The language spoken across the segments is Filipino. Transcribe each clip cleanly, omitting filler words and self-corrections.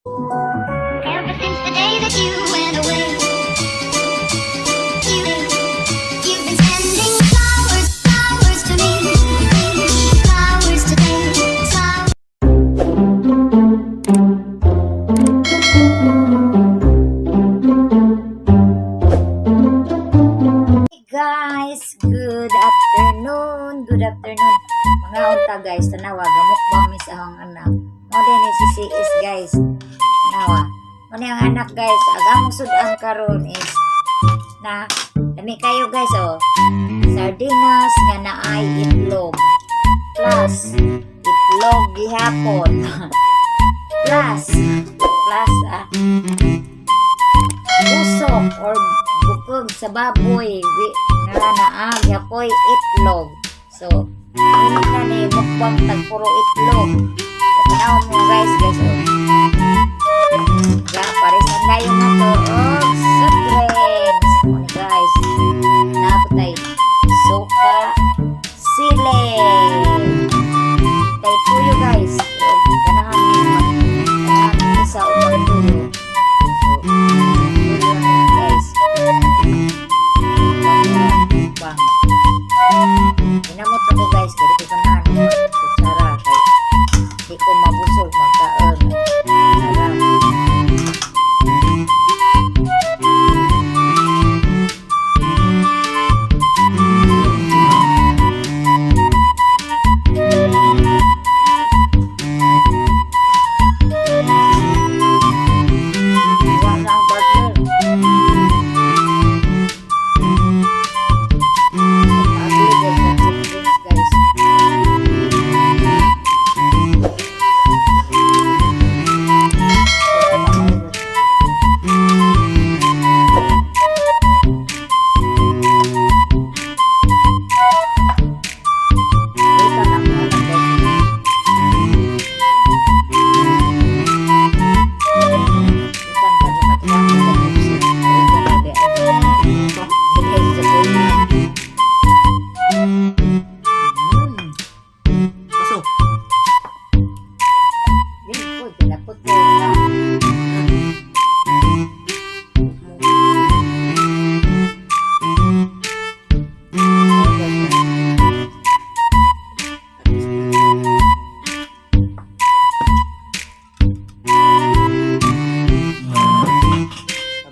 Ever since the day that you went away, you've been sending flowers, flowers to me, flowers today, flowers. Hey guys, good afternoon. Good afternoon. Mga unta guys, tanawa gamukbang mi sa akong anak. Mo din si CS guys. Tanawa. Mo ni ang anak guys, agamong sudan karon is na dami kayo guys oh. Sardinas nga naay itlog. Plus itlog gihapon. plus busok or bukog sa baboy nga naag yapoy itlog. So, ini na ni mukbang tagpuro itlog. Tanaw mo guys oh. Ya, parisan tayo nga to og soft drinks. Muna guys, napatay soka sile. Tay puyo guys. Ganahan isa upang puyo. Inamot ako guys, kaya ko kanan kutsara kay di ko mabusog magkaon. Sarap. Wala ang partner.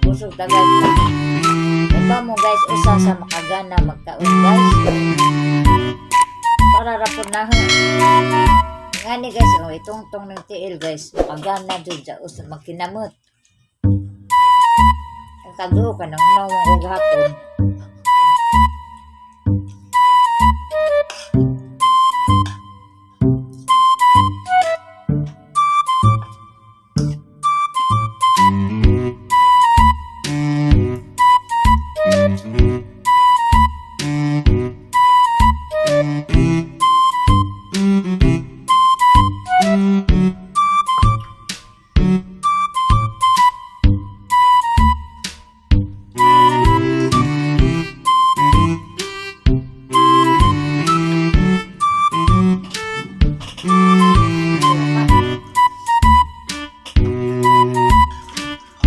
Busog tagad. Iba mo guys, usa sa makagana magkaon guys. Para rapon na ho. Ngani guys, oh, itong ng tiil guys. Makagana dun sa usa magkinamot. Ang kagro ka nang nawang og hapon.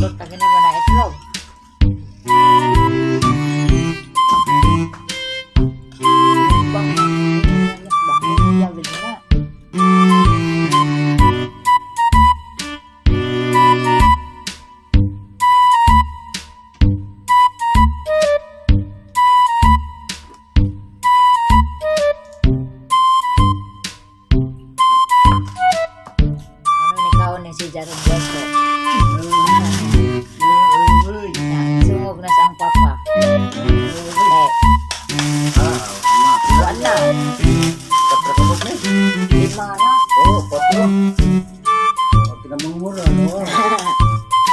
Ulot ka naman na itlog. Si Jaron Bosco. Sungog na sa ang papa. Wala. Lima na. Oh, 4. Pinamumura, no?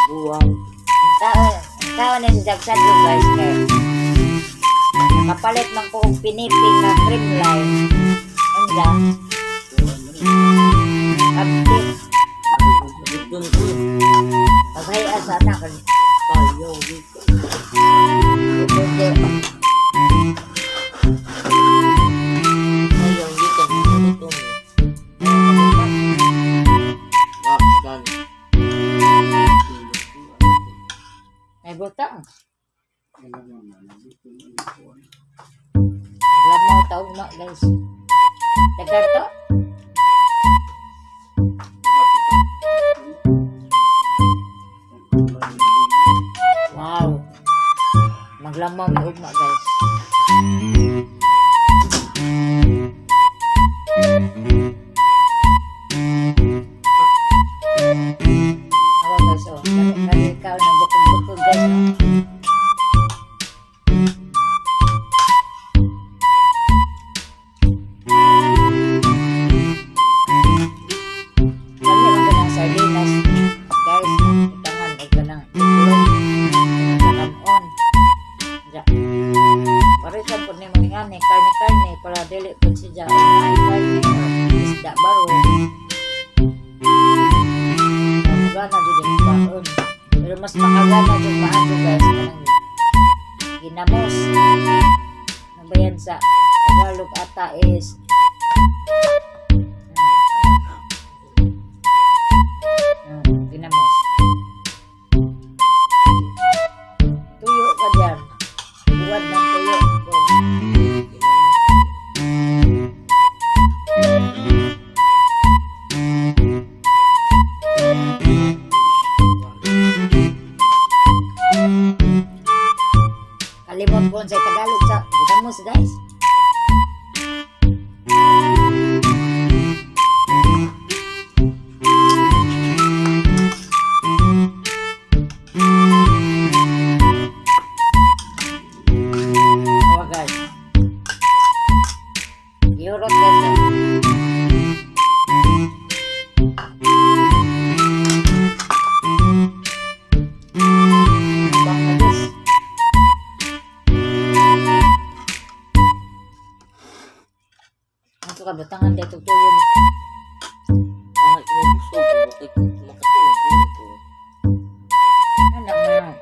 Buwang. Taon na si Jackson yung guys. Kapalit man ko og pinipig na cream line. Anda. Update. Paghaya sa anak kan tayo dito. Ayaw dito. Ito mo. gutang. Maglamaw taog ma guys. Dagan to. Wow. Maglamaw mi ugma guys. Awa guys oh. Kaya ikaw na bukod-bukod guys no. Dali man ka ng sardinas. Guys, itangan o ka ng itlog. Sa kanon. Diya. Parisan po ni mga ni karne-karne para dili po siya o may karne o isda baro. Magana dyan yung baon. Pero mas makagana dyan maato guys. Kanang ginamos. Nabayan sa Tagalog ata is ginamos. Tuyo ka dyan. Buwad ng tuyo. Kalimot po sa Tagalog sa ginamos guys. Awa guys. Eurot guys. Bang na guys. Ang suka batangan dito tuyo. Ay, nabusog. Bakit makatulog ko? Anak mo.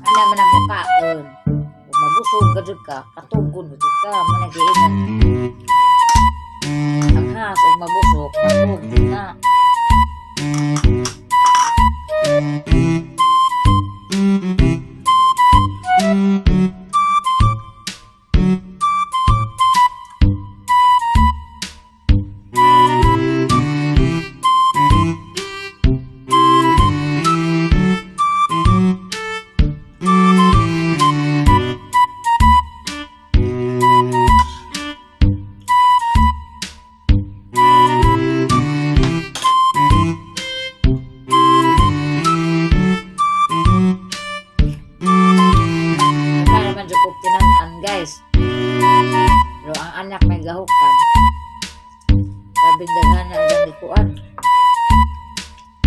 Anak mo na mukaon. Kung mabusog ka dyan ka, katugon mo dyan ka, managiinan. Ang has, kung mabusog, matug dyan na. Para man dyan ko tinanaan guys. Pero ang anak may gahukan. Sabing daghan na ang likuan.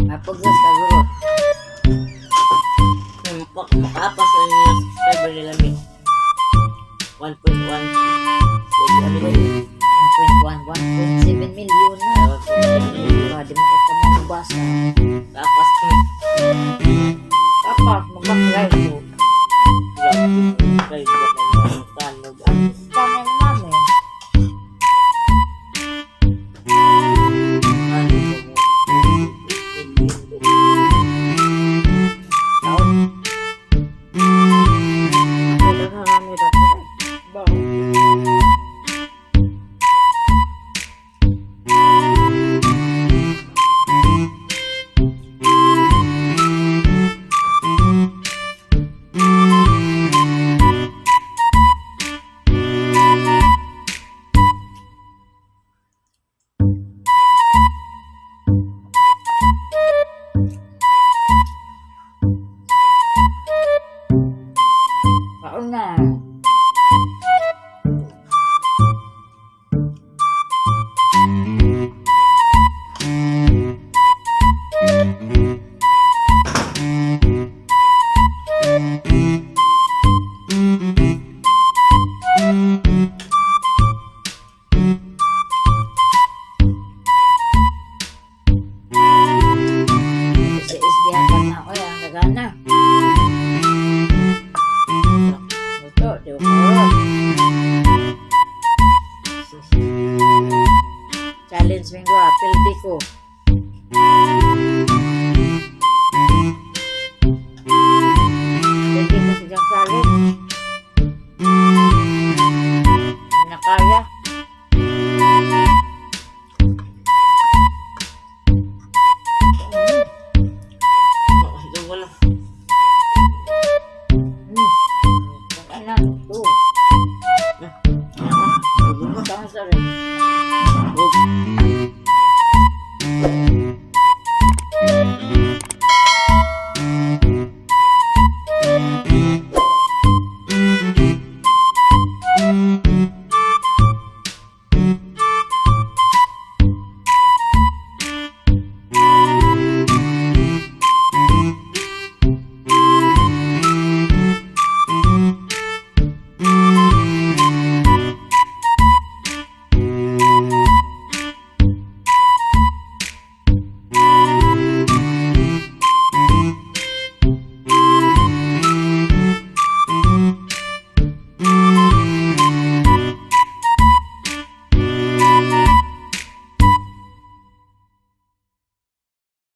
Mapagdas ka guro. Makaapas na niya sa subscriber nila mi. 1.1. Ano ba yun? 1.1, 1.7 million na. Di mo ka mabasa. Kaapas ko. Kapag mag-backlive ko. Subscribe na ng kanog. Channel namin. Taon. Ako na marami dati. Bakit? Taon na. Kasi isbihan na ako yan. Nagana.